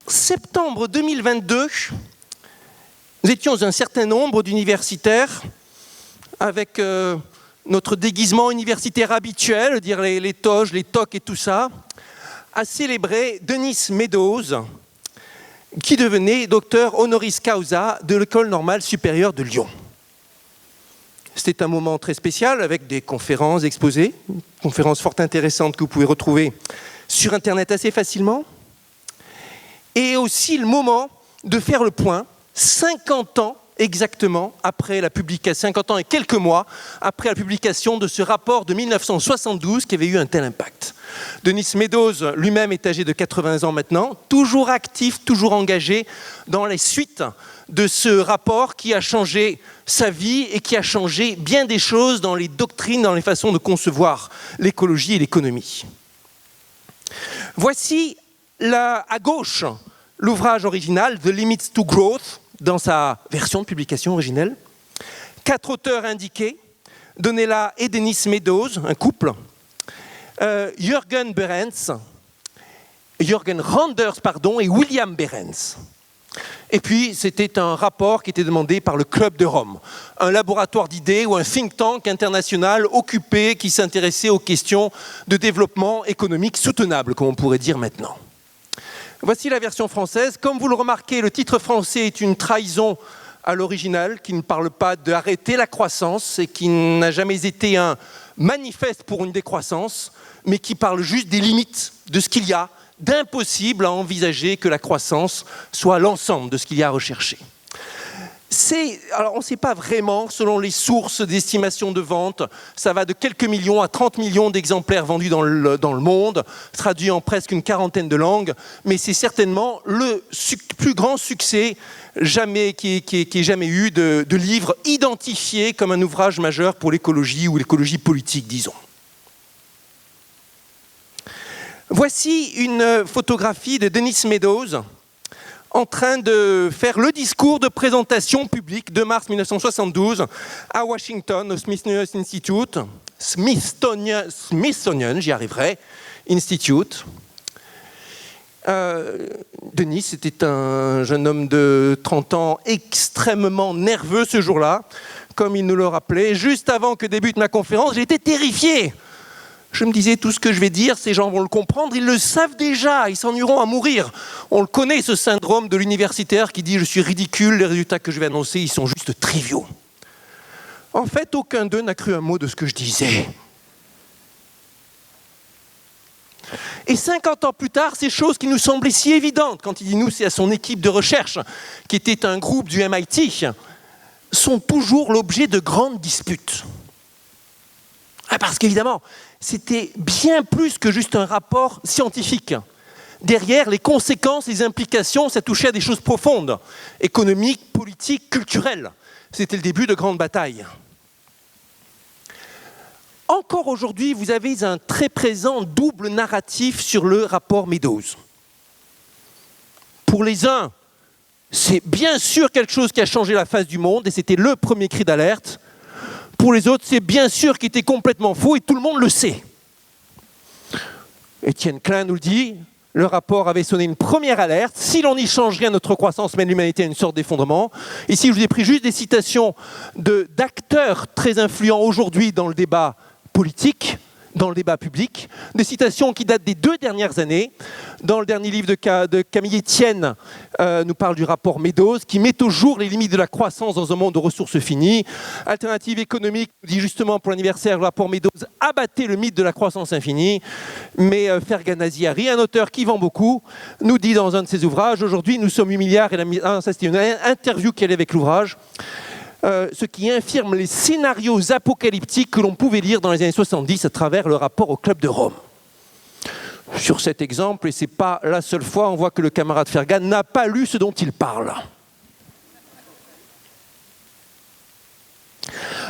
Septembre 2022, nous étions un certain nombre d'universitaires avec notre déguisement universitaire habituel, dire les toges, les toques et tout ça, à célébrer Denis Meadows, qui devenait docteur honoris causa de l'École normale supérieure de Lyon. C'était un moment très spécial avec des conférences exposées, conférences fort intéressantes que vous pouvez retrouver sur Internet assez facilement. Et aussi le moment de faire le point, 50 ans exactement après la publication, 50 ans et quelques mois après la publication de ce rapport de 1972 qui avait eu un tel impact. Denis Meadows lui-même est âgé de 80 ans maintenant, toujours actif, toujours engagé dans les suites de ce rapport qui a changé sa vie et qui a changé bien des choses dans les doctrines, dans les façons de concevoir l'écologie et l'économie. Voici à gauche l'ouvrage original, The Limits to Growth, dans sa version de publication originelle. 4 auteurs indiqués, Donella et Denis Meadows, un couple, Jürgen Randers et William Behrens. Et puis, c'était un rapport qui était demandé par le Club de Rome, un laboratoire d'idées ou un think tank international occupé qui s'intéressait aux questions de développement économique soutenable, comme on pourrait dire maintenant. Voici la version française. Comme vous le remarquez, le titre français est une trahison à l'original, qui ne parle pas d'arrêter la croissance et qui n'a jamais été un manifeste pour une décroissance, mais qui parle juste des limites de ce qu'il y a d'impossible à envisager que la croissance soit l'ensemble de ce qu'il y a à rechercher. Alors on ne sait pas vraiment, selon les sources d'estimation de vente, ça va de quelques millions à 30 millions d'exemplaires vendus dans le monde, traduits en presque une quarantaine de langues, mais c'est certainement le plus grand succès qui ait jamais eu de livre identifié comme un ouvrage majeur pour l'écologie ou l'écologie politique, disons. Voici une photographie de Denis Meadows en train de faire le discours de présentation publique de mars 1972 à Washington, au Smithsonian, j'y arriverai, Institute. Denis était un jeune homme de 30 ans extrêmement nerveux ce jour-là, comme il nous le rappelait. Juste avant que débute ma conférence, j'étais terrifié. Je me disais, tout ce que je vais dire, ces gens vont le comprendre, ils le savent déjà, ils s'ennuieront à mourir. On le connaît, ce syndrome de l'universitaire qui dit « je suis ridicule, les résultats que je vais annoncer, ils sont juste triviaux ». En fait, aucun d'eux n'a cru un mot de ce que je disais. Et 50 ans plus tard, ces choses qui nous semblaient si évidentes, quand il dit « nous », c'est à son équipe de recherche, qui était un groupe du MIT, sont toujours l'objet de grandes disputes. Parce qu'évidemment, c'était bien plus que juste un rapport scientifique. Derrière, les conséquences, les implications, ça touchait à des choses profondes, économiques, politiques, culturelles. C'était le début de grandes batailles. Encore aujourd'hui, vous avez un très présent double narratif sur le rapport Meadows. Pour les uns, c'est bien sûr quelque chose qui a changé la face du monde et c'était le premier cri d'alerte. Pour les autres, c'est bien sûr qu'il était complètement faux et tout le monde le sait. Étienne Klein nous le dit, le rapport avait sonné une première alerte. Si l'on n'y change rien, notre croissance mène l'humanité à une sorte d'effondrement. Ici, je vous ai pris juste des citations d'acteurs très influents aujourd'hui dans le débat politique, dans le débat public, des citations qui datent des 2 dernières années. Dans le dernier livre de Camille Etienne, nous parle du rapport Meadows, qui met au jour les limites de la croissance dans un monde de ressources finies. Alternative économique nous dit justement pour l'anniversaire, le rapport Meadows abattait le mythe de la croissance infinie. Mais Fergan Aziari, un auteur qui vend beaucoup, nous dit dans un de ses ouvrages, aujourd'hui nous sommes 8 milliards, et ça c'était une interview qu'elle avait avec l'ouvrage, ce qui infirme les scénarios apocalyptiques que l'on pouvait lire dans les années 70 à travers le rapport au Club de Rome. Sur cet exemple, et ce n'est pas la seule fois, on voit que le camarade Fergan n'a pas lu ce dont il parle.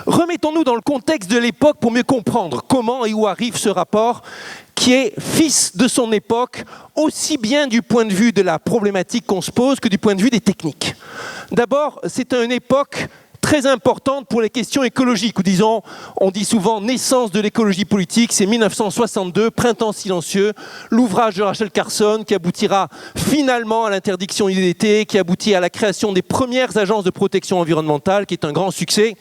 Remettons-nous dans le contexte de l'époque pour mieux comprendre comment et où arrive ce rapport qui est fils de son époque, aussi bien du point de vue de la problématique qu'on se pose que du point de vue des techniques. D'abord, c'est une époque très importante pour les questions écologiques, ou disons, on dit souvent naissance de l'écologie politique, c'est 1962, Printemps silencieux, l'ouvrage de Rachel Carson qui aboutira finalement à l'interdiction IDT, qui aboutit à la création des premières agences de protection environnementale, qui est un grand succès.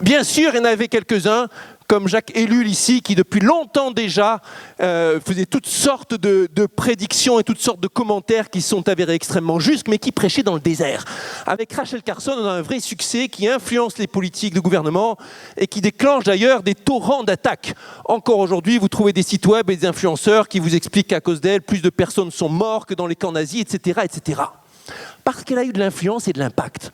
Bien sûr, il y en avait quelques-uns, comme Jacques Ellul ici, qui depuis longtemps déjà faisait toutes sortes de prédictions et toutes sortes de commentaires qui sont avérés extrêmement justes, mais qui prêchaient dans le désert. Avec Rachel Carson, on a un vrai succès qui influence les politiques de gouvernement et qui déclenche d'ailleurs des torrents d'attaques. Encore aujourd'hui, vous trouvez des sites web et des influenceurs qui vous expliquent qu'à cause d'elle, plus de personnes sont mortes que dans les camps nazis, etc., etc. Parce qu'elle a eu de l'influence et de l'impact.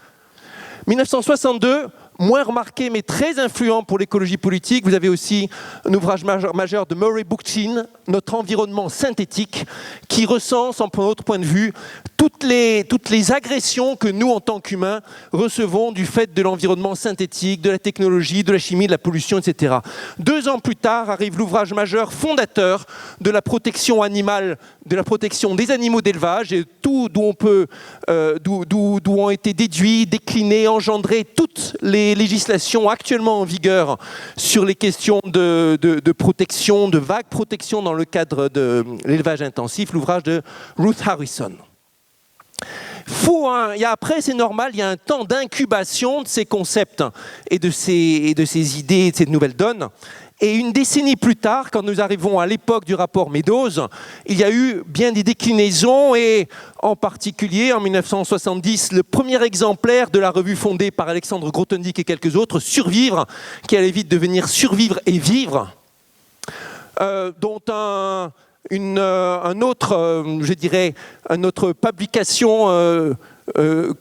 1962, moins remarqué mais très influent pour l'écologie politique. Vous avez aussi un ouvrage majeur de Murray Bookchin, Notre environnement synthétique, qui recense, en notre point de vue, toutes les agressions que nous, en tant qu'humains, recevons du fait de l'environnement synthétique, de la technologie, de la chimie, de la pollution, etc. 2 ans plus tard arrive l'ouvrage majeur fondateur de la protection animale, de la protection des animaux d'élevage, et tout d'où ont été déduits, déclinés, engendrés toutes les législations actuellement en vigueur sur les questions de protection, de vague protection dans le cadre de l'élevage intensif, l'ouvrage de Ruth Harrison. Après, c'est normal, il y a un temps d'incubation de ces concepts et de ces idées, de ces nouvelles donnes. Et une décennie plus tard, quand nous arrivons à l'époque du rapport Meadows, il y a eu bien des déclinaisons et en particulier en 1970, le premier exemplaire de la revue fondée par Alexandre Grothendieck et quelques autres, Survivre, qui allait vite devenir Survivre et Vivre, dont une autre publication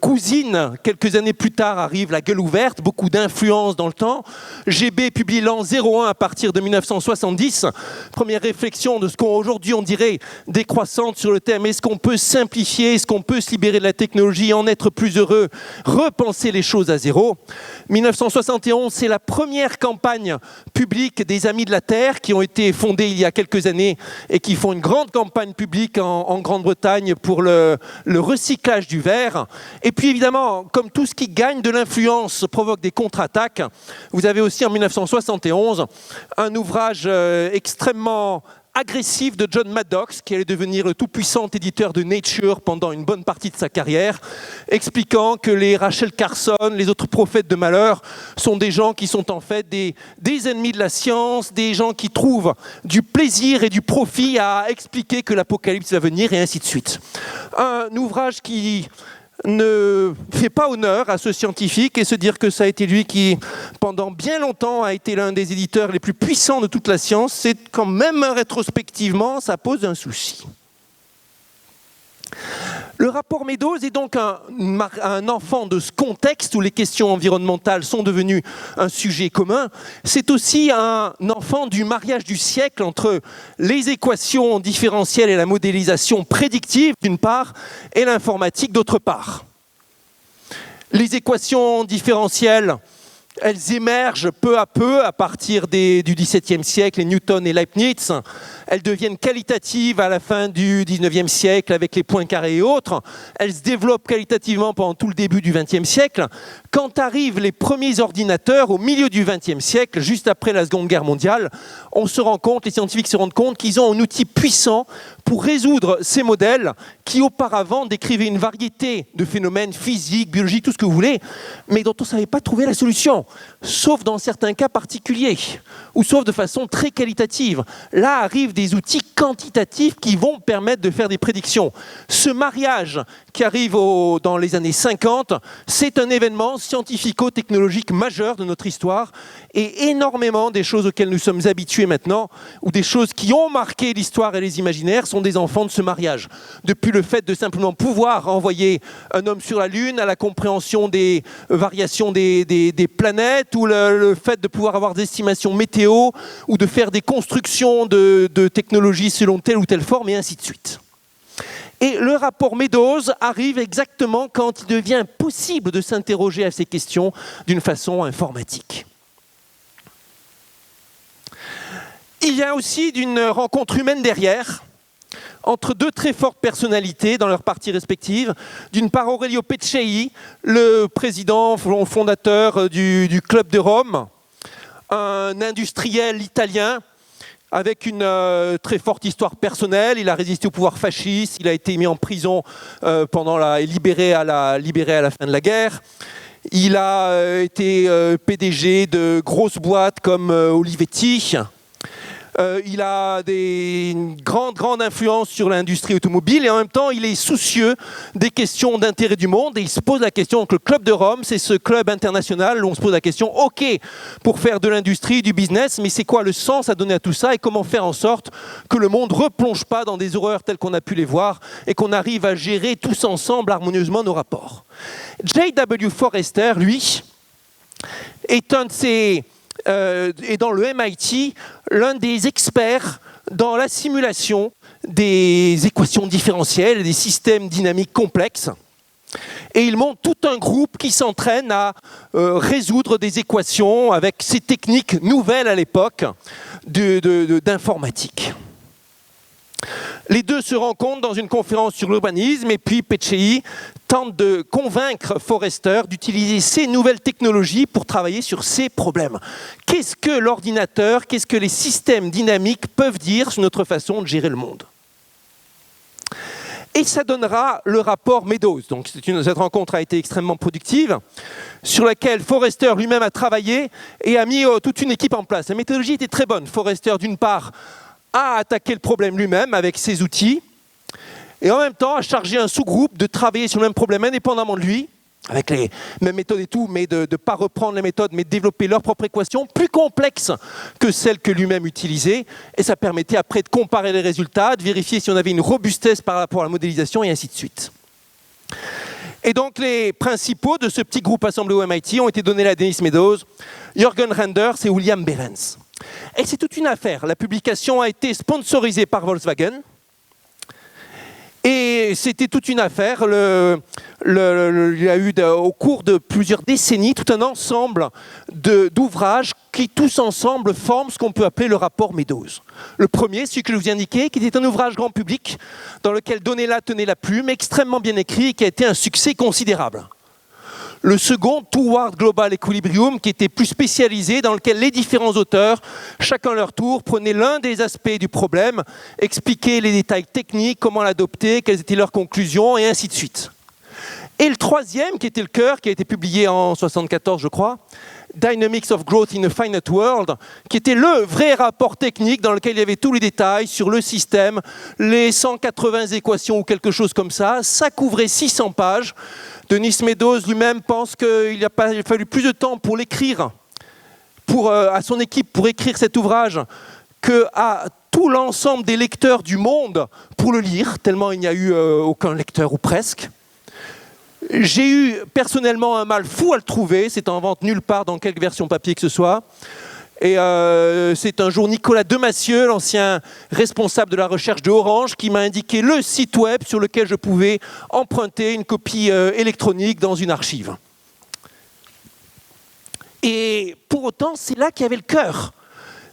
cousine, quelques années plus tard, arrive La Gueule ouverte, beaucoup d'influence dans le temps. GB publie l'an 01 à partir de 1970. Première réflexion de ce qu'aujourd'hui on dirait décroissante sur le thème. Est-ce qu'on peut simplifier? Est-ce qu'on peut se libérer de la technologie, en être plus heureux, repenser les choses à zéro? 1971, c'est la première campagne publique des Amis de la Terre qui ont été fondés il y a quelques années et qui font une grande campagne publique en Grande-Bretagne pour le recyclage du verre. Et puis évidemment, comme tout ce qui gagne de l'influence provoque des contre-attaques, vous avez aussi en 1971 un ouvrage extrêmement agressif de John Maddox, qui allait devenir le tout-puissant éditeur de Nature pendant une bonne partie de sa carrière, expliquant que les Rachel Carson, les autres prophètes de malheur, sont des gens qui sont en fait des ennemis de la science, des gens qui trouvent du plaisir et du profit à expliquer que l'apocalypse va venir, et ainsi de suite. Un ouvrage qui ne fait pas honneur à ce scientifique, et se dire que ça a été lui qui, pendant bien longtemps, a été l'un des éditeurs les plus puissants de toute la science, c'est quand même rétrospectivement, ça pose un souci. Le rapport Meadows est donc un enfant de ce contexte où les questions environnementales sont devenues un sujet commun. C'est aussi un enfant du mariage du siècle entre les équations différentielles et la modélisation prédictive d'une part et l'informatique d'autre part. Les équations différentielles, elles émergent peu à peu à partir du XVIIe siècle, et Newton et Leibniz. Elles deviennent qualitatives à la fin du XIXe siècle avec les points carrés et autres. Elles se développent qualitativement pendant tout le début du XXe siècle. Quand arrivent les premiers ordinateurs au milieu du XXe siècle, juste après la Seconde Guerre mondiale, les scientifiques se rendent compte qu'ils ont un outil puissant pour résoudre ces modèles qui auparavant décrivaient une variété de phénomènes physiques, biologiques, tout ce que vous voulez, mais dont on ne savait pas trouver la solution, sauf dans certains cas particuliers, ou sauf de façon très qualitative. Là arrivent des outils quantitatifs qui vont permettre de faire des prédictions. Ce mariage qui arrive dans les années 50, c'est un événement scientifico-technologique majeur de notre histoire, et énormément des choses auxquelles nous sommes habitués maintenant, ou des choses qui ont marqué l'histoire et les imaginaires, sont des enfants de ce mariage. Depuis le fait de simplement pouvoir envoyer un homme sur la Lune, à la compréhension des variations des planètes, ou le fait de pouvoir avoir des estimations météo, ou de faire des constructions de technologies selon telle ou telle forme, et ainsi de suite. Et le rapport Meadows arrive exactement quand il devient possible de s'interroger à ces questions d'une façon informatique. Il y a aussi une rencontre humaine derrière, entre deux très fortes personnalités dans leurs parties respectives. D'une part, Aurelio Peccei, le président fondateur du Club de Rome, un industriel italien avec une très forte histoire personnelle. Il a résisté au pouvoir fasciste, il a été mis en prison et libéré à la fin de la guerre. Il a été PDG de grosses boîtes comme Olivetti. Il a une grande influence sur l'industrie automobile et en même temps, il est soucieux des questions d'intérêt du monde et il se pose la question, donc le Club de Rome, c'est ce club international où on se pose la question, ok, pour faire de l'industrie, du business, mais c'est quoi le sens à donner à tout ça et comment faire en sorte que le monde ne replonge pas dans des horreurs telles qu'on a pu les voir et qu'on arrive à gérer tous ensemble harmonieusement nos rapports. J.W. Forrester, lui, est un de ces... et dans le MIT, l'un des experts dans la simulation des équations différentielles et des systèmes dynamiques complexes. Et il monte tout un groupe qui s'entraîne à résoudre des équations avec ces techniques nouvelles à l'époque d'informatique. Les deux se rencontrent dans une conférence sur l'urbanisme et puis Peccei tente de convaincre Forrester d'utiliser ces nouvelles technologies pour travailler sur ces problèmes. Qu'est-ce que l'ordinateur, qu'est-ce que les systèmes dynamiques peuvent dire sur notre façon de gérer le monde ? Et ça donnera le rapport Meadows. Donc cette rencontre a été extrêmement productive, sur laquelle Forrester lui-même a travaillé et a mis toute une équipe en place. La méthodologie était très bonne. Forrester, d'une part, a attaqué le problème lui-même avec ses outils et en même temps a chargé un sous-groupe de travailler sur le même problème indépendamment de lui, avec les mêmes méthodes et tout, mais de ne pas reprendre les méthodes, mais de développer leur propre équation, plus complexe que celle que lui-même utilisait. Et ça permettait après de comparer les résultats, de vérifier si on avait une robustesse par rapport à la modélisation et ainsi de suite. Et donc les principaux de ce petit groupe assemblé au MIT ont été donnés à Dennis Meadows, Jürgen Renders et William Behrens. Et c'est toute une affaire. La publication a été sponsorisée par Volkswagen. Et c'était toute une affaire. Il y a eu au cours de plusieurs décennies tout un ensemble d'ouvrages qui tous ensemble forment ce qu'on peut appeler le rapport Meadows. Le premier, celui que je vous ai indiqué, qui était un ouvrage grand public dans lequel Donella tenait la plume, extrêmement bien écrit et qui a été un succès considérable. Le second, Toward Global Equilibrium, qui était plus spécialisé, dans lequel les différents auteurs, chacun à leur tour, prenaient l'un des aspects du problème, expliquaient les détails techniques, comment l'adopter, quelles étaient leurs conclusions, et ainsi de suite. Et le troisième, qui était le cœur, qui a été publié en 1974, je crois, Dynamics of Growth in a Finite World, qui était le vrai rapport technique dans lequel il y avait tous les détails sur le système, les 180 équations ou quelque chose comme ça. Ça couvrait 600 pages. Dennis Meadows lui-même pense qu'il a fallu plus de temps pour l'écrire, à son équipe pour écrire cet ouvrage, qu'à tout l'ensemble des lecteurs du monde pour le lire, tellement il n'y a eu aucun lecteur ou presque. J'ai eu personnellement un mal fou à le trouver, c'est en vente nulle part dans quelque version papier que ce soit. Et c'est un jour Nicolas Demassieux, l'ancien responsable de la recherche de Orange, qui m'a indiqué le site web sur lequel je pouvais emprunter une copie électronique dans une archive. Et pour autant, c'est là qu'il y avait le cœur.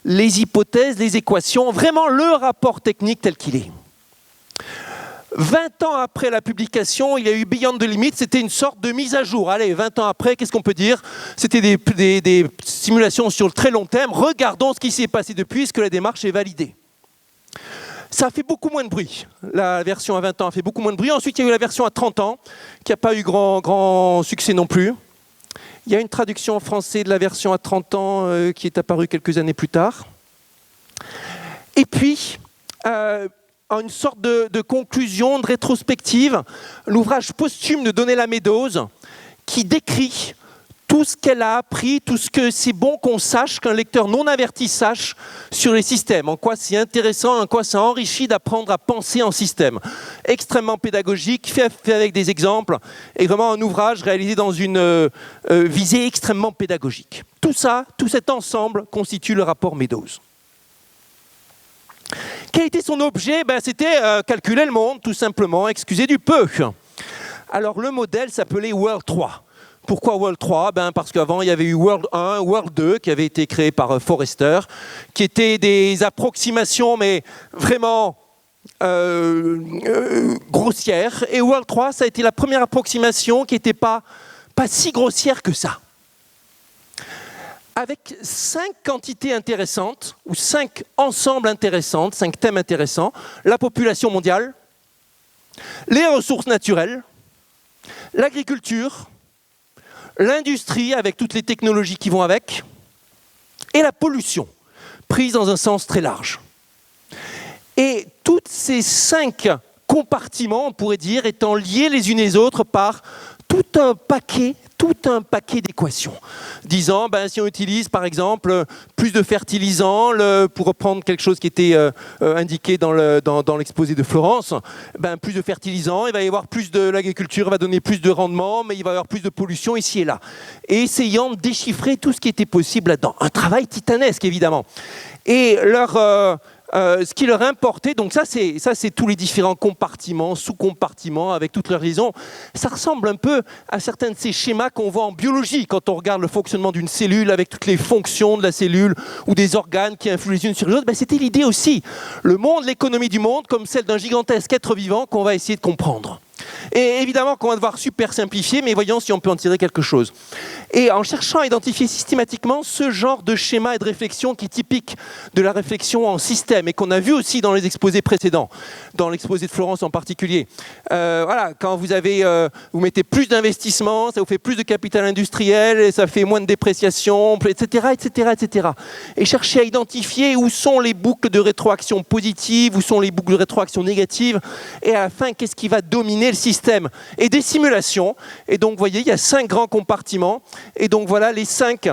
Les hypothèses, les équations, vraiment le rapport technique tel qu'il est. 20 ans après la publication, il y a eu Beyond the Limit, c'était une sorte de mise à jour. Allez, 20 ans après, qu'est-ce qu'on peut dire? C'était des simulations sur le très long terme. Regardons ce qui s'est passé depuis, est-ce que la démarche est validée? Ça a fait beaucoup moins de bruit. La version à 20 ans a fait beaucoup moins de bruit. Ensuite, il y a eu la version à 30 ans, qui n'a pas eu grand succès non plus. Il y a une traduction en français de la version à 30 ans qui est apparue quelques années plus tard. Et puis, une sorte de conclusion, de rétrospective, l'ouvrage posthume de Donella Meadows, qui décrit tout ce qu'elle a appris, tout ce que c'est bon qu'on sache, qu'un lecteur non averti sache sur les systèmes, en quoi c'est intéressant, en quoi ça enrichit d'apprendre à penser en système. Extrêmement pédagogique, fait avec des exemples, et vraiment un ouvrage réalisé dans une visée extrêmement pédagogique. Tout ça, tout cet ensemble constitue le rapport Meadows. Quel était son objet? C'était calculer le monde, tout simplement, excusez du peu. Alors le modèle s'appelait World 3. Pourquoi World 3? Parce qu'avant, il y avait eu World 1, World 2, qui avait été créé par Forrester, qui étaient des approximations, mais vraiment grossières. Et World 3, ça a été la première approximation qui n'était pas si grossière que ça. Avec 5 quantités intéressantes, ou 5 ensembles intéressantes, 5 thèmes intéressants: la population mondiale, les ressources naturelles, l'agriculture, l'industrie avec toutes les technologies qui vont avec, et la pollution, prise dans un sens très large. Et toutes ces 5 compartiments, on pourrait dire, étant liés les unes les autres par tout un paquet d'équations, disant si on utilise par exemple plus de fertilisants, pour reprendre quelque chose qui était indiqué dans l'exposé de Florence, plus de fertilisants, il va y avoir plus de l'agriculture, va donner plus de rendement, mais il va y avoir plus de pollution ici et là. Et essayant de déchiffrer tout ce qui était possible là-dedans. Un travail titanesque évidemment. Et ce qui leur importait, donc ça c'est tous les différents compartiments, sous-compartiments avec toutes leurs liaisons. Ça ressemble un peu à certains de ces schémas qu'on voit en biologie quand on regarde le fonctionnement d'une cellule avec toutes les fonctions de la cellule ou des organes qui influent les unes sur les autres. C'était l'idée aussi. Le monde, l'économie du monde, comme celle d'un gigantesque être vivant qu'on va essayer de comprendre. Et évidemment qu'on va devoir super simplifier, mais voyons si on peut en tirer quelque chose. Et en cherchant à identifier systématiquement ce genre de schéma et de réflexion qui est typique de la réflexion en système et qu'on a vu aussi dans les exposés précédents, dans l'exposé de Florence en particulier. Quand vous mettez plus d'investissement, ça vous fait plus de capital industriel, et ça fait moins de dépréciation, etc., etc., etc. Et chercher à identifier où sont les boucles de rétroaction positives, où sont les boucles de rétroaction négatives, et à la fin, qu'est-ce qui va dominer le système, et des simulations. Et donc, vous voyez, il y a 5 grands compartiments. Et donc, voilà les 5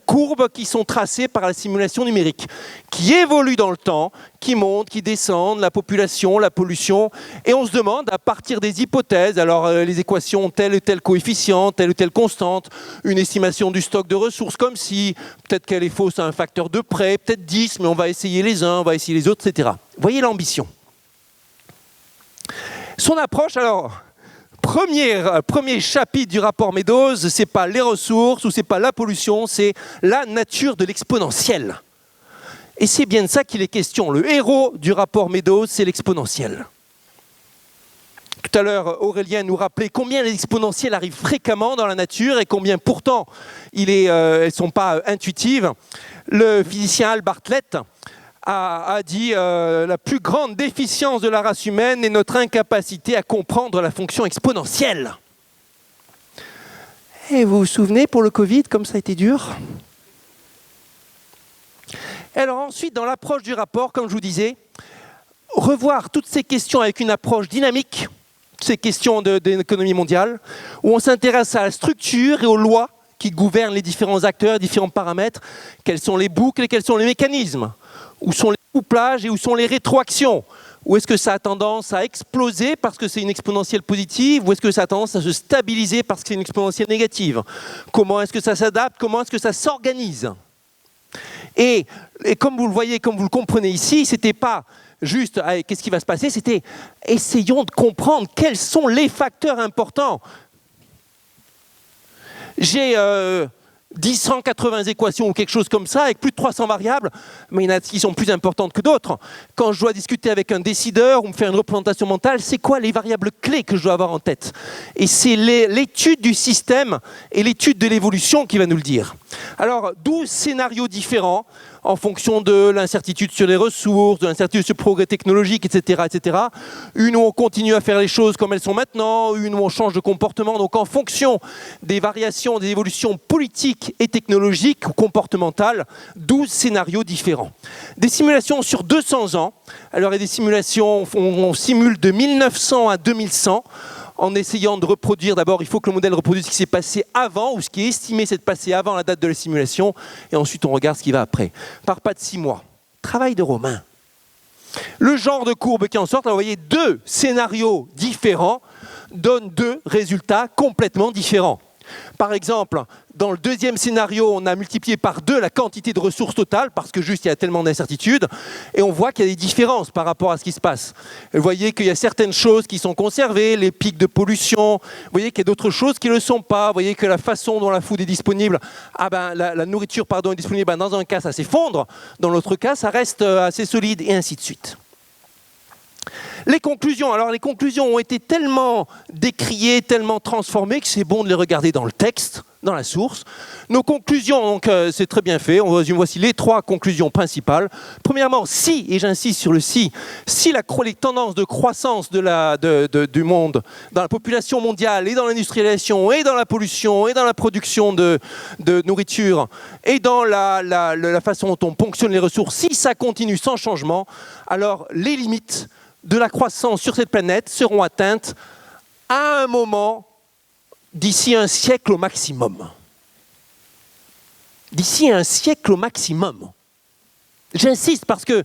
courbes qui sont tracées par la simulation numérique, qui évoluent dans le temps, qui montent, qui descendent, la population, la pollution. Et on se demande, à partir des hypothèses, alors les équations ont tel ou tel coefficient, telle ou telle constante, une estimation du stock de ressources, comme si, peut-être qu'elle est fausse à un facteur de près, peut-être 10, mais on va essayer les uns, on va essayer les autres, etc. Vous voyez l'ambition. Son approche, alors, premier chapitre du rapport Meadows, c'est pas les ressources ou c'est pas la pollution, c'est la nature de l'exponentiel. Et c'est bien de ça qu'il est question. Le héros du rapport Meadows, c'est l'exponentiel. Tout à l'heure, Aurélien nous rappelait combien les exponentielles arrivent fréquemment dans la nature et combien pourtant elles ne sont pas intuitives. Le physicien Al Bartlett a dit la plus grande déficience de la race humaine est notre incapacité à comprendre la fonction exponentielle. Et vous vous souvenez pour le Covid, comme ça a été dur? Alors ensuite, dans l'approche du rapport, comme je vous disais, revoir toutes ces questions avec une approche dynamique, ces questions de l'économie mondiale, où on s'intéresse à la structure et aux lois qui gouvernent les différents acteurs, les différents paramètres, quelles sont les boucles et quels sont les mécanismes. Où sont les couplages et où sont les rétroactions? Où est-ce que ça a tendance à exploser parce que c'est une exponentielle positive? Ou est-ce que ça a tendance à se stabiliser parce que c'est une exponentielle négative? Comment est-ce que ça s'adapte? Comment est-ce que ça s'organise? Et comme vous le voyez, comme vous le comprenez ici, c'était pas juste qu'est-ce qui va se passer, c'était essayons de comprendre quels sont les facteurs importants. J'ai 180 équations ou quelque chose comme ça, avec plus de 300 variables, mais il y en a qui sont plus importantes que d'autres. Quand je dois discuter avec un décideur ou me faire une représentation mentale, c'est quoi les variables clés que je dois avoir en tête? Et c'est l'étude du système et l'étude de l'évolution qui va nous le dire. Alors, 12 scénarios différents en fonction de l'incertitude sur les ressources, de l'incertitude sur le progrès technologique, etc., etc. Une où on continue à faire les choses comme elles sont maintenant, une où on change de comportement. Donc en fonction des variations, des évolutions politiques et technologiques ou comportementales, 12 scénarios différents. Des simulations sur 200 ans. Alors il y a des simulations, on simule de 1900 à 2100, en essayant de reproduire, d'abord il faut que le modèle reproduise ce qui s'est passé avant, ou ce qui est estimé s'être passé avant la date de la simulation, et ensuite on regarde ce qui va après. Par pas de 6 mois. Travail de Romain. Le genre de courbe qui en sort, vous voyez, 2 scénarios différents donnent 2 résultats complètement différents. Par exemple, dans le deuxième scénario, on a multiplié par 2 la quantité de ressources totales, parce que juste il y a tellement d'incertitudes, et on voit qu'il y a des différences par rapport à ce qui se passe. Vous voyez qu'il y a certaines choses qui sont conservées, les pics de pollution, vous voyez qu'il y a d'autres choses qui ne le sont pas, vous voyez que la façon dont la food est disponible, la nourriture est disponible, dans un cas ça s'effondre, dans l'autre cas ça reste assez solide, et ainsi de suite. Les conclusions. Alors les conclusions ont été tellement décriées, tellement transformées que c'est bon de les regarder dans le texte, dans la source. Nos conclusions, donc c'est très bien fait. On résume, voici les 3 conclusions principales. Premièrement, si, et j'insiste sur le si les tendances de croissance du monde, dans la population mondiale, et dans l'industrialisation, et dans la pollution, et dans la production de nourriture, et dans la façon dont on ponctionne les ressources, si ça continue sans changement, alors les limites de la croissance sur cette planète seront atteintes à un moment d'ici un siècle au maximum. D'ici un siècle au maximum. J'insiste parce que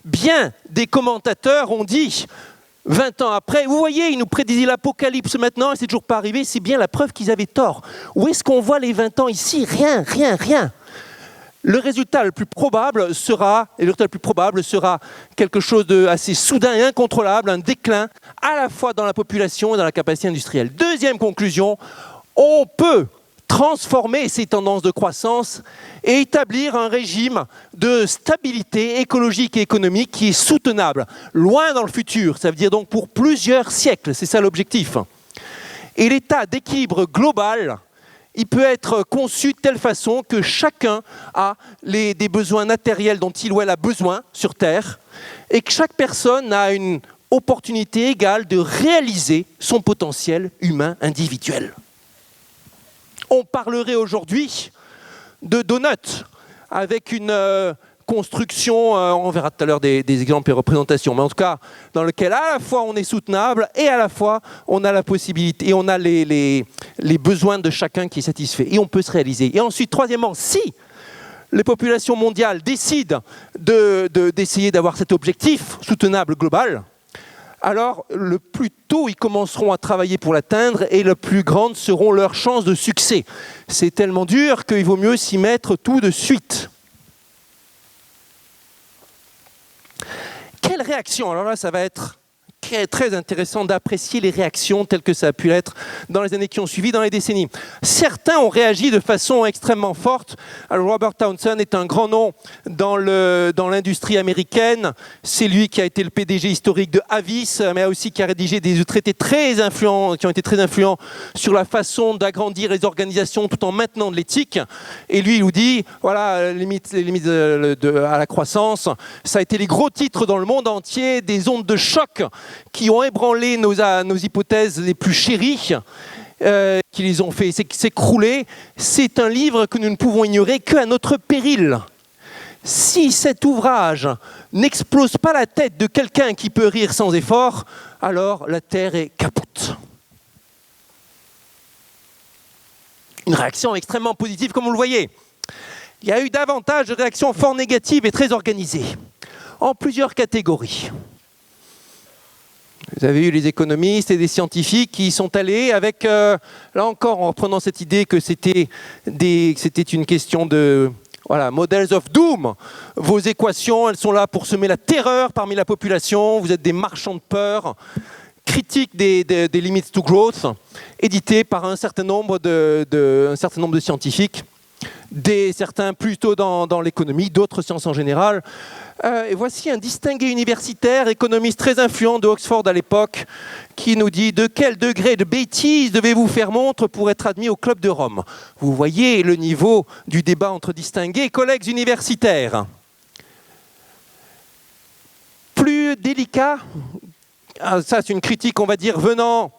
bien des commentateurs ont dit 20 ans après, vous voyez, ils nous prédisaient l'apocalypse maintenant et c'est toujours pas arrivé, c'est bien la preuve qu'ils avaient tort. Où est-ce qu'on voit les 20 ans ici? Rien. Le résultat le plus probable sera quelque chose d'assez soudain et incontrôlable, un déclin à la fois dans la population et dans la capacité industrielle. Deuxième conclusion, on peut transformer ces tendances de croissance et établir un régime de stabilité écologique et économique qui est soutenable, loin dans le futur, ça veut dire donc pour plusieurs siècles, c'est ça l'objectif. Et l'état d'équilibre global, il peut être conçu de telle façon que chacun a des besoins matériels dont il ou elle a besoin sur Terre et que chaque personne a une opportunité égale de réaliser son potentiel humain individuel. On parlerait aujourd'hui de donuts avec une construction, on verra tout à l'heure des exemples et représentations, mais en tout cas dans lequel à la fois on est soutenable et à la fois on a la possibilité et on a les besoins de chacun qui est satisfait et on peut se réaliser. Et ensuite, troisièmement, si les populations mondiales décident d'essayer d'avoir cet objectif soutenable global, alors le plus tôt ils commenceront à travailler pour l'atteindre et le plus grandes seront leurs chances de succès. C'est tellement dur qu'il vaut mieux s'y mettre tout de suite. Quelle réaction? Alors là, ça va être très intéressant d'apprécier les réactions telles que ça a pu l'être dans les années qui ont suivi, dans les décennies. Certains ont réagi de façon extrêmement forte. Alors Robert Townsend est un grand nom dans l'industrie américaine. C'est lui qui a été le PDG historique de Avis, mais aussi qui a rédigé des traités très influents, qui ont été très influents sur la façon d'agrandir les organisations tout en maintenant de l'éthique. Et lui, il nous dit, voilà, les limites à la croissance, ça a été les gros titres dans le monde entier, des ondes de choc qui ont ébranlé nos hypothèses les plus chéries, qui les ont fait s'écrouler. C'est un livre que nous ne pouvons ignorer qu'à notre péril. Si cet ouvrage n'explose pas la tête de quelqu'un qui peut rire sans effort, alors la Terre est capote. Une réaction extrêmement positive, comme vous le voyez. Il y a eu davantage de réactions fort négatives et très organisées, en plusieurs catégories. Vous avez eu les économistes et des scientifiques qui sont allés avec, là encore, en reprenant cette idée que c'était une question de models of doom. Vos équations, elles sont là pour semer la terreur parmi la population. Vous êtes des marchands de peur. Critique des limits to growth, édité par un certain nombre de scientifiques, certains plutôt dans l'économie, d'autres sciences en général. Et voici un distingué universitaire, économiste très influent de Oxford à l'époque, qui nous dit « De quel degré de bêtise devez-vous faire montre pour être admis au Club de Rome ?» Vous voyez le niveau du débat entre distingués et collègues universitaires. Plus délicat, ça c'est une critique, on va dire, venant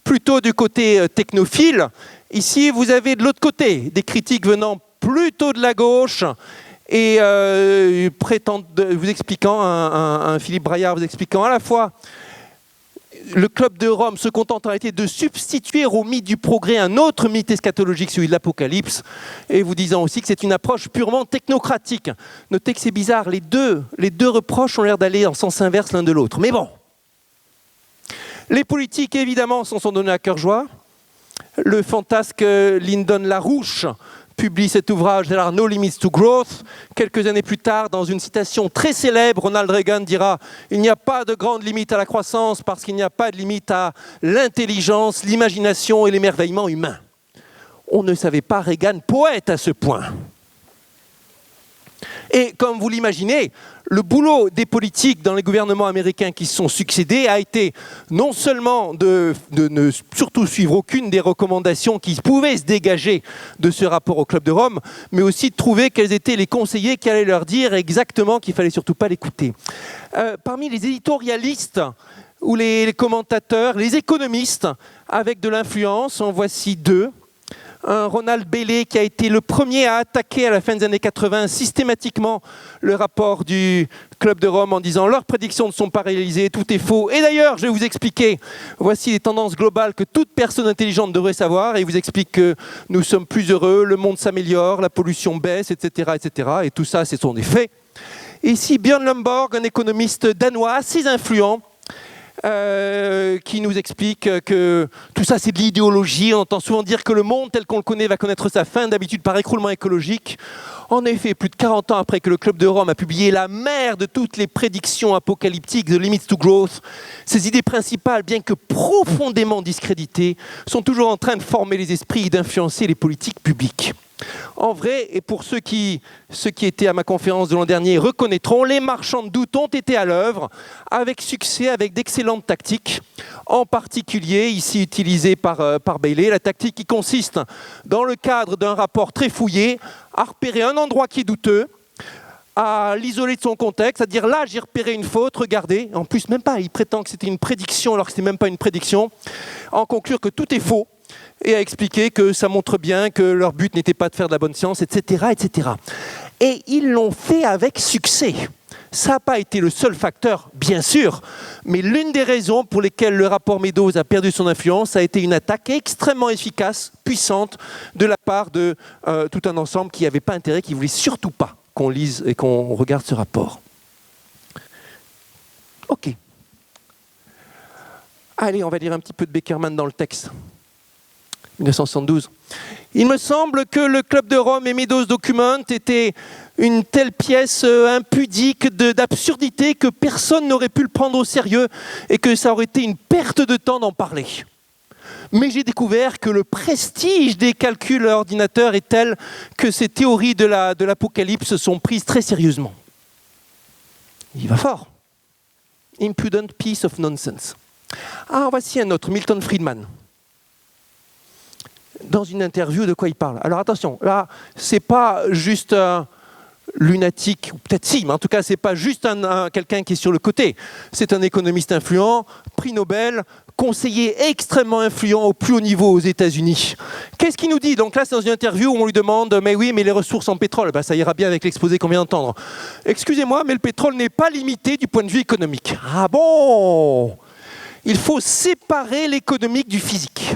plutôt du côté technophile. Ici, vous avez de l'autre côté des critiques venant plutôt de la gauche et vous expliquant, un Philippe Braillard vous expliquant à la fois le Club de Rome se contente en réalité de substituer au mythe du progrès un autre mythe eschatologique, celui de l'Apocalypse, et vous disant aussi que c'est une approche purement technocratique. Notez que c'est bizarre, les deux reproches ont l'air d'aller en sens inverse l'un de l'autre. Mais bon, les politiques évidemment s'en sont donnés à cœur joie. Le fantasque Lyndon LaRouche publie cet ouvrage « There are no limits to growth ». Quelques années plus tard, dans une citation très célèbre, Ronald Reagan dira « Il n'y a pas de grande limite à la croissance parce qu'il n'y a pas de limite à l'intelligence, l'imagination et l'émerveillement humain ». On ne savait pas Reagan poète à ce point. Et comme vous l'imaginez, le boulot des politiques dans les gouvernements américains qui se sont succédés a été non seulement de ne surtout suivre aucune des recommandations qui pouvaient se dégager de ce rapport au Club de Rome, mais aussi de trouver quels étaient les conseillers qui allaient leur dire exactement qu'il ne fallait surtout pas l'écouter. Parmi les éditorialistes ou les commentateurs, les économistes avec de l'influence, en voici deux. Un Ronald Bailey qui a été le premier à attaquer à la fin des années 80 systématiquement le rapport du Club de Rome en disant leurs prédictions ne sont pas réalisées, tout est faux. Et d'ailleurs, je vais vous expliquer, voici les tendances globales que toute personne intelligente devrait savoir, et il vous explique que nous sommes plus heureux, le monde s'améliore, la pollution baisse, etc., etc. Et tout ça, c'est son effet. Et ici, Björn Lomborg, un économiste danois assez influent, qui nous explique que tout ça c'est de l'idéologie. On entend souvent dire que le monde tel qu'on le connaît va connaître sa fin, d'habitude par écroulement écologique. En effet, plus de 40 ans après que le Club de Rome a publié la mère de toutes les prédictions apocalyptiques de Limits to Growth, ces idées principales, bien que profondément discréditées, sont toujours en train de former les esprits et d'influencer les politiques publiques. En vrai, et pour ceux qui étaient à ma conférence de l'an dernier reconnaîtront, les marchands de doute ont été à l'œuvre avec succès, avec d'excellentes tactiques, en particulier ici utilisée par Bailey, la tactique qui consiste, dans le cadre d'un rapport très fouillé, à repérer un endroit qui est douteux, à l'isoler de son contexte, à dire là j'ai repéré une faute, regardez, en plus même pas, il prétend que c'était une prédiction alors que ce n'était même pas une prédiction, en conclure que tout est faux, et à expliquer que ça montre bien que leur but n'était pas de faire de la bonne science, etc., etc. Et ils l'ont fait avec succès. Ça n'a pas été le seul facteur, bien sûr, mais l'une des raisons pour lesquelles le rapport Meadows a perdu son influence a été une attaque extrêmement efficace, puissante, de la part de tout un ensemble qui n'avait pas intérêt, qui ne voulait surtout pas qu'on lise et qu'on regarde ce rapport. Ok. Allez, on va lire un petit peu de Beckerman dans le texte. 1972. Il me semble que le Club de Rome et Meadows Document étaient une telle pièce impudique d'absurdité que personne n'aurait pu le prendre au sérieux et que ça aurait été une perte de temps d'en parler. Mais j'ai découvert que le prestige des calculs à ordinateur est tel que ces théories de l'apocalypse sont prises très sérieusement. Il va fort. Impudent piece of nonsense. Ah, voici un autre, Milton Friedman. Dans une interview, de quoi il parle? Alors attention, là, c'est pas juste un lunatique, ou peut-être si, mais en tout cas, c'est pas juste quelqu'un qui est sur le côté. C'est un économiste influent, prix Nobel, conseiller extrêmement influent au plus haut niveau aux États-Unis. Qu'est-ce qu'il nous dit? Donc là, c'est dans une interview où on lui demande « Mais oui, mais les ressources en pétrole, ça ira bien avec l'exposé qu'on vient d'entendre. » Excusez-moi, mais le pétrole n'est pas limité du point de vue économique. Ah bon? Il faut séparer l'économique du physique.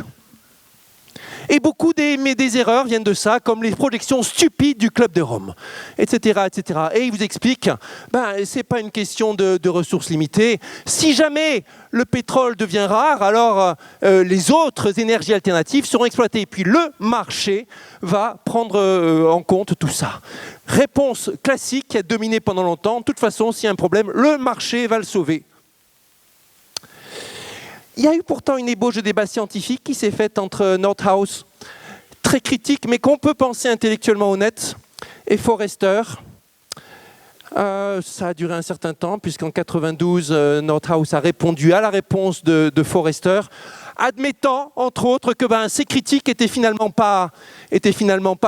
Et beaucoup des erreurs viennent de ça, comme les projections stupides du Club de Rome, etc., etc. Et il vous explique, ce n'est pas une question de ressources limitées. Si jamais le pétrole devient rare, alors les autres énergies alternatives seront exploitées. Et puis le marché va prendre en compte tout ça. Réponse classique qui a dominé pendant longtemps. De toute façon, s'il y a un problème, le marché va le sauver. Il y a eu pourtant une ébauche de débat scientifique qui s'est faite entre Nordhaus, très critique, mais qu'on peut penser intellectuellement honnête, et Forrester. Ça a duré un certain temps, puisqu'en 92, Nordhaus a répondu à la réponse de Forrester, admettant, entre autres, que ces critiques étaient finalement pas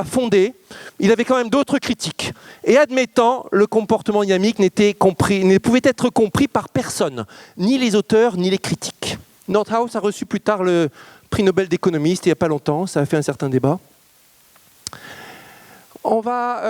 fondées. Il avait quand même d'autres critiques. Et admettant, le comportement dynamique ne pouvait être compris par personne, ni les auteurs, ni les critiques. Nordhaus a reçu plus tard le prix Nobel d'économiste, il n'y a pas longtemps, ça a fait un certain débat. On va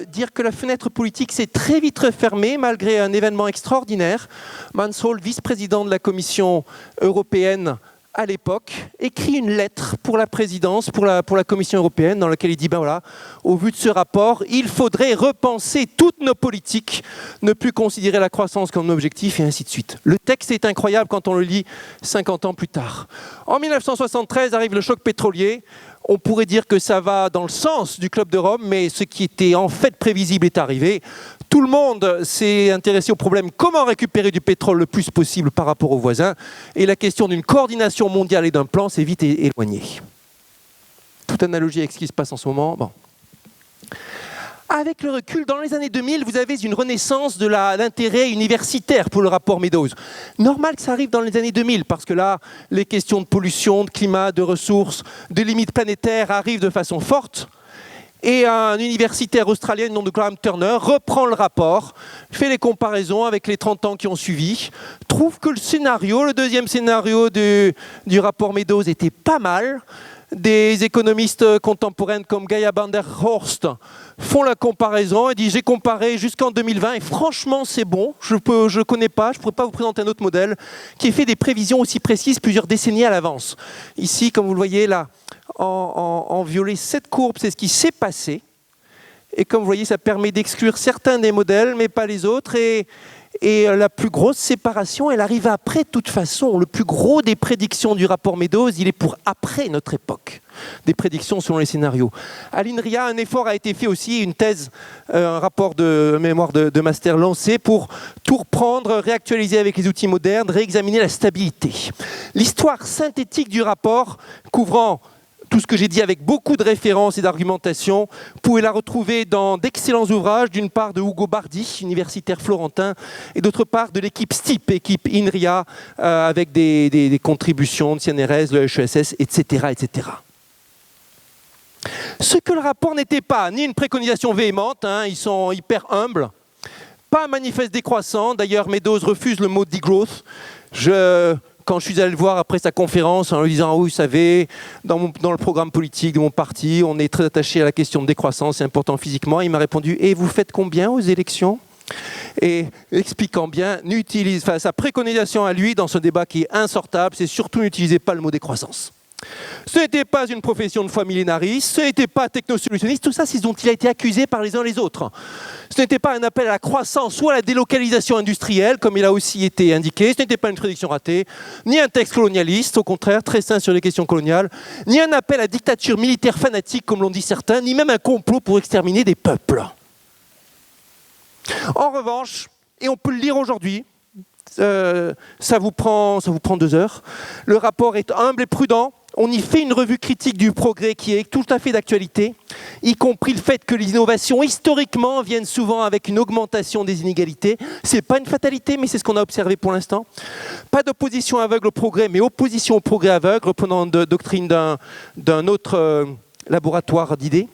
dire que la fenêtre politique s'est très vite refermée malgré un événement extraordinaire. Mansholt, vice-président de la Commission européenne, à l'époque, écrit une lettre pour la présidence, pour la Commission européenne, dans laquelle il dit, ben voilà, au vu de ce rapport, il faudrait repenser toutes nos politiques, ne plus considérer la croissance comme un objectif, et ainsi de suite. Le texte est incroyable quand on le lit 50 ans plus tard. En 1973 arrive le choc pétrolier. On pourrait dire que ça va dans le sens du Club de Rome, mais ce qui était en fait prévisible est arrivé. Tout le monde s'est intéressé au problème comment récupérer du pétrole le plus possible par rapport aux voisins. Et la question d'une coordination mondiale et d'un plan s'est vite éloignée. Toute analogie avec ce qui se passe en ce moment. Bon. Avec le recul, dans les années 2000, vous avez une renaissance de l'intérêt universitaire pour le rapport Meadows. Normal que ça arrive dans les années 2000, parce que là, les questions de pollution, de climat, de ressources, de limites planétaires arrivent de façon forte. Et un universitaire australien, nom de Graham Turner, reprend le rapport, fait les comparaisons avec les 30 ans qui ont suivi, trouve que le deuxième scénario du rapport Meadows était pas mal. Des économistes contemporains comme Gaia van der Horst font la comparaison et disent j'ai comparé jusqu'en 2020 et franchement c'est bon, je ne connais pas, je ne pourrais pas vous présenter un autre modèle qui fait des prévisions aussi précises plusieurs décennies à l'avance. Ici, comme vous le voyez là, en violet, cette courbe, c'est ce qui s'est passé. Et comme vous voyez, ça permet d'exclure certains des modèles, mais pas les autres. Et la plus grosse séparation, elle arrive après, de toute façon. Le plus gros des prédictions du rapport Meadows, il est pour après notre époque. Des prédictions selon les scénarios. À l'INRIA, un effort a été fait aussi, une thèse, un rapport de mémoire de master lancé pour tout reprendre, réactualiser avec les outils modernes, réexaminer la stabilité. L'histoire synthétique du rapport, couvrant tout ce que j'ai dit avec beaucoup de références et d'argumentation, vous pouvez la retrouver dans d'excellents ouvrages, d'une part de Ugo Bardi, universitaire florentin, et d'autre part de l'équipe STIP, équipe INRIA, avec des contributions de CNRS, le HESS, etc., etc. Ce que le rapport n'était pas, ni une préconisation véhémente, ils sont hyper humbles, pas un manifeste décroissant, d'ailleurs Meadows refuse le mot degrowth. Quand je suis allé le voir après sa conférence en lui disant « Oui, vous savez, dans le programme politique de mon parti, on est très attaché à la question de décroissance, c'est important physiquement. » Il m'a répondu « Et vous faites combien aux élections ?» Et expliquant bien, sa préconisation à lui dans ce débat qui est insortable, c'est surtout n'utilisez pas le mot décroissance. Ce n'était pas une profession de foi millénariste, ce n'était pas technosolutionniste, tout ça c'est ce dont il a été accusé par les uns les autres. Ce n'était pas un appel à la croissance ou à la délocalisation industrielle, comme il a aussi été indiqué, ce n'était pas une prédiction ratée, ni un texte colonialiste, au contraire, très sain sur les questions coloniales, ni un appel à dictature militaire fanatique, comme l'ont dit certains, ni même un complot pour exterminer des peuples. En revanche, et on peut le lire aujourd'hui, ça vous prend 2 heures, le rapport est humble et prudent. On y fait une revue critique du progrès qui est tout à fait d'actualité, y compris le fait que les innovations, historiquement, viennent souvent avec une augmentation des inégalités. Ce n'est pas une fatalité, mais c'est ce qu'on a observé pour l'instant. Pas d'opposition aveugle au progrès, mais opposition au progrès aveugle, reprenant de doctrine d'un autre laboratoire d'idées,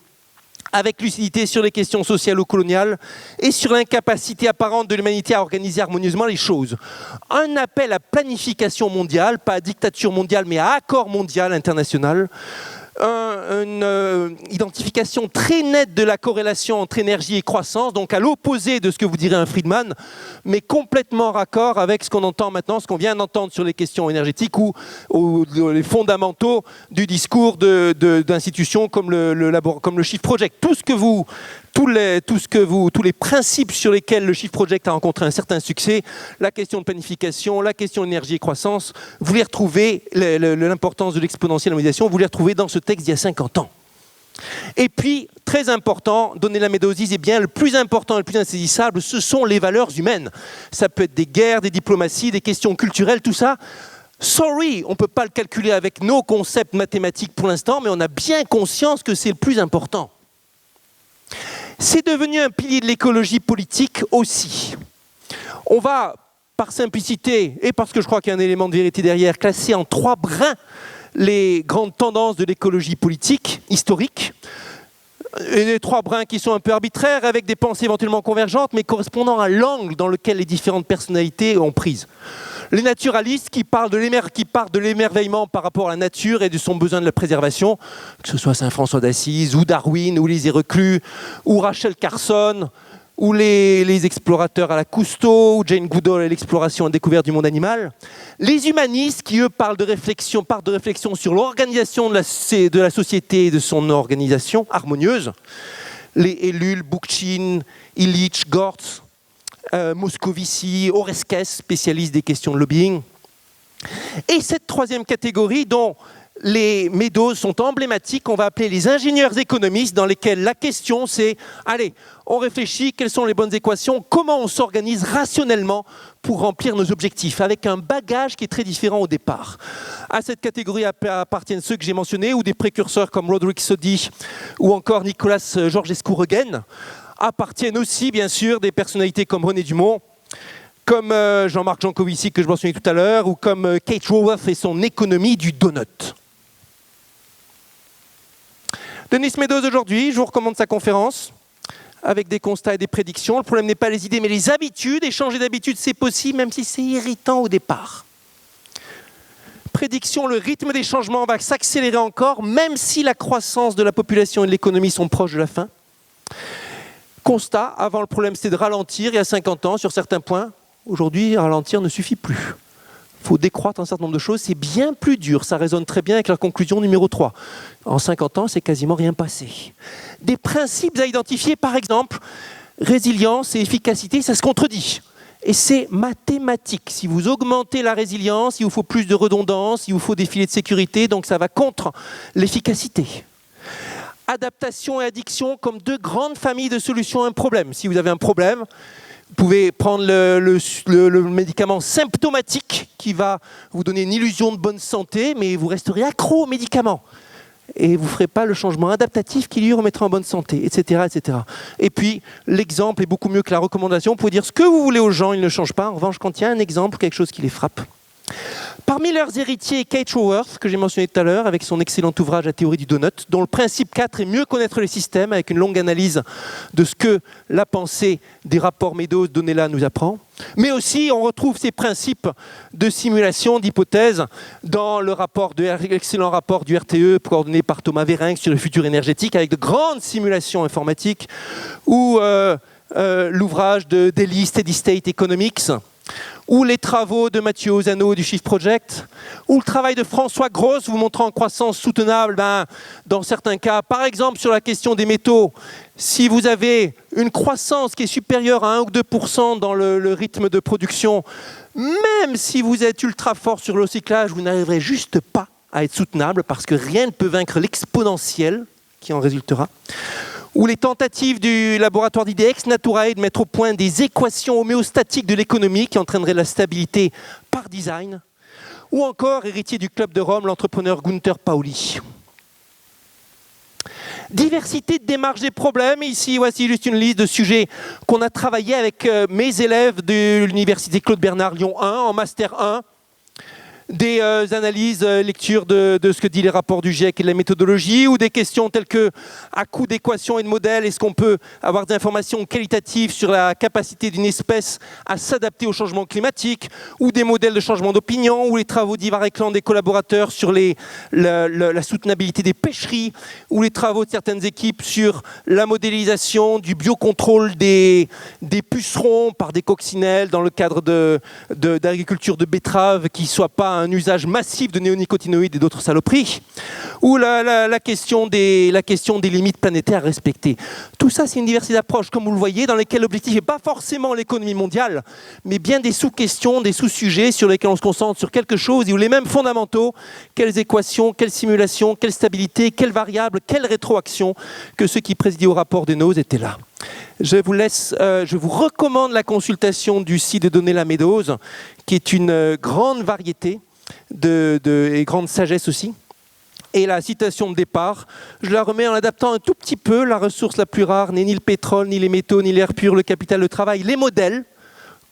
avec lucidité sur les questions sociales ou coloniales et sur l'incapacité apparente de l'humanité à organiser harmonieusement les choses. Un appel à planification mondiale, pas à dictature mondiale, mais à accord mondial international. Une identification très nette de la corrélation entre énergie et croissance, donc à l'opposé de ce que vous direz un Friedman, mais complètement raccord avec ce qu'on entend maintenant, ce qu'on vient d'entendre sur les questions énergétiques ou les fondamentaux du discours d'institutions comme le Shift Project. Tous les principes sur lesquels le Shift Project a rencontré un certain succès, la question de planification, la question d'énergie et croissance, vous les retrouvez, l'importance de l'exponentielle modélisation, vous les retrouvez dans ce texte d'il y a 50 ans. Et puis, très important, Donella Meadows disait bien, le plus important et le plus insaisissable, ce sont les valeurs humaines. Ça peut être des guerres, des diplomaties, des questions culturelles, tout ça. Sorry, on ne peut pas le calculer avec nos concepts mathématiques pour l'instant, mais on a bien conscience que c'est le plus important. C'est devenu un pilier de l'écologie politique aussi. On va, par simplicité, et parce que je crois qu'il y a un élément de vérité derrière, classer en 3 brins les grandes tendances de l'écologie politique historique. Et les 3 brins qui sont un peu arbitraires, avec des pensées éventuellement convergentes, mais correspondant à l'angle dans lequel les différentes personnalités ont prise. Les naturalistes qui partent de l'émerveillement par rapport à la nature et de son besoin de la préservation, que ce soit Saint François d'Assise, ou Darwin, ou Élisée Reclus, ou Rachel Carson, ou les explorateurs à la Cousteau, ou Jane Goodall et l'exploration et découverte du monde animal. Les humanistes qui, eux, partent de réflexion sur l'organisation de la société et de son organisation harmonieuse. Les Ellul, Bookchin, Illich, Gortz, Moscovici, Oreskes, spécialistes des questions de lobbying. Et cette troisième catégorie dont les Meadows sont emblématiques, on va appeler les ingénieurs économistes, dans lesquels la question c'est, allez, on réfléchit, quelles sont les bonnes équations, comment on s'organise rationnellement pour remplir nos objectifs, avec un bagage qui est très différent au départ. À cette catégorie appartiennent ceux que j'ai mentionnés, ou des précurseurs comme Roderick Soddy, ou encore Nicolas Georgescu-Roegen. Appartiennent aussi, bien sûr, des personnalités comme René Dumont, comme Jean-Marc Jancovici, que je mentionnais tout à l'heure, ou comme Kate Raworth et son économie du donut. Denis Meadows aujourd'hui, je vous recommande sa conférence avec des constats et des prédictions. Le problème n'est pas les idées, mais les habitudes. Et changer d'habitude, c'est possible, même si c'est irritant au départ. Prédiction, le rythme des changements va s'accélérer encore, même si la croissance de la population et de l'économie sont proches de la fin. Constat, avant le problème c'était de ralentir il y a 50 ans sur certains points. Aujourd'hui, ralentir ne suffit plus. Il faut décroître un certain nombre de choses, c'est bien plus dur. Ça résonne très bien avec la conclusion numéro 3. En 50 ans, c'est quasiment rien passé. Des principes à identifier, par exemple, résilience et efficacité, ça se contredit. Et c'est mathématique. Si vous augmentez la résilience, il vous faut plus de redondance, il vous faut des filets de sécurité, donc ça va contre l'efficacité. Adaptation et addiction comme deux grandes familles de solutions à un problème. Si vous avez un problème, vous pouvez prendre le médicament symptomatique qui va vous donner une illusion de bonne santé, mais vous resterez accro au médicament. Et vous ne ferez pas le changement adaptatif qui lui remettra en bonne santé, etc., etc. Et puis, l'exemple est beaucoup mieux que la recommandation. Vous pouvez dire ce que vous voulez aux gens, ils ne changent pas. En revanche, quand il y a un exemple, quelque chose qui les frappe. Parmi leurs héritiers, Kate Raworth, que j'ai mentionné tout à l'heure, avec son excellent ouvrage La théorie du donut, dont le principe 4 est mieux connaître les systèmes, avec une longue analyse de ce que la pensée des rapports Meadows donnés là nous apprend. Mais aussi, on retrouve ces principes de simulation, d'hypothèse, dans l'excellent rapport du RTE, coordonné par Thomas Vérinck sur le futur énergétique, avec de grandes simulations informatiques, ou l'ouvrage de Daily Steady State Economics, ou les travaux de Mathieu Ozano du Shift Project, ou le travail de François Gross vous montrant en croissance soutenable, dans certains cas, par exemple sur la question des métaux, si vous avez une croissance qui est supérieure à 1 ou 2% dans le rythme de production, même si vous êtes ultra fort sur le recyclage, vous n'arriverez juste pas à être soutenable parce que rien ne peut vaincre l'exponentiel qui en résultera. Ou les tentatives du laboratoire d'IDEX Naturae de mettre au point des équations homéostatiques de l'économie qui entraîneraient la stabilité par design. Ou encore, héritier du Club de Rome, l'entrepreneur Gunther Pauli. Diversité de démarche des problèmes. Ici, voici juste une liste de sujets qu'on a travaillé avec mes élèves de l'université Claude Bernard Lyon 1 en Master 1. Des analyses, lectures de ce que dit les rapports du GIEC et de la méthodologie, ou des questions telles que, à coup d'équations et de modèles, est-ce qu'on peut avoir des informations qualitatives sur la capacité d'une espèce à s'adapter au changement climatique, ou des modèles de changement d'opinion, ou les travaux d'Ivar Ekland des collaborateurs sur la soutenabilité des pêcheries, ou les travaux de certaines équipes sur la modélisation du biocontrôle des pucerons par des coccinelles dans le cadre d'agriculture de betteraves qui ne soit pas un usage massif de néonicotinoïdes et d'autres saloperies, ou la question des limites planétaires à respecter. Tout ça, c'est une diversité d'approches, comme vous le voyez, dans lesquelles l'objectif n'est pas forcément l'économie mondiale, mais bien des sous-questions, des sous-sujets sur lesquels on se concentre sur quelque chose, et où les mêmes fondamentaux, quelles équations, quelles simulations, quelle stabilité, quelles variables, quelle rétroaction, que ceux qui présidaient au rapport des Meadows étaient là. Je vous recommande la consultation du site de données La Meadows, qui est une grande variété et grande sagesse aussi. Et la citation de départ, je la remets en adaptant un tout petit peu. La ressource la plus rare n'est ni le pétrole, ni les métaux, ni l'air pur, le capital, le travail, les modèles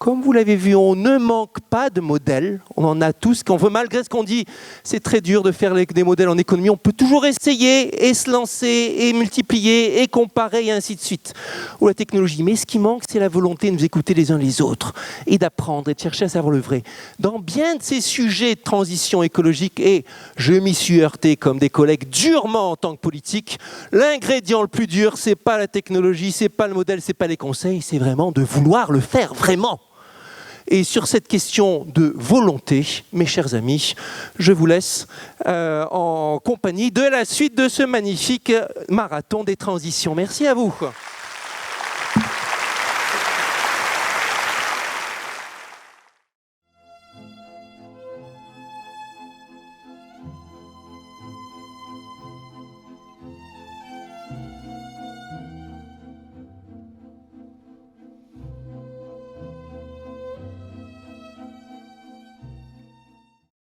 Comme vous l'avez vu, on ne manque pas de modèles. On en a tous. Qu'on veut, malgré ce qu'on dit, c'est très dur de faire des modèles en économie. On peut toujours essayer et se lancer et multiplier et comparer et ainsi de suite. Ou la technologie. Mais ce qui manque, c'est la volonté de nous écouter les uns les autres et d'apprendre et de chercher à savoir le vrai. Dans bien de ces sujets de transition écologique, et je m'y suis heurté comme des collègues durement en tant que politique, l'ingrédient le plus dur, c'est pas la technologie, c'est pas le modèle, c'est pas les conseils, c'est vraiment de vouloir le faire vraiment. Et sur cette question de volonté, mes chers amis, je vous laisse en compagnie de la suite de ce magnifique marathon des transitions. Merci à vous.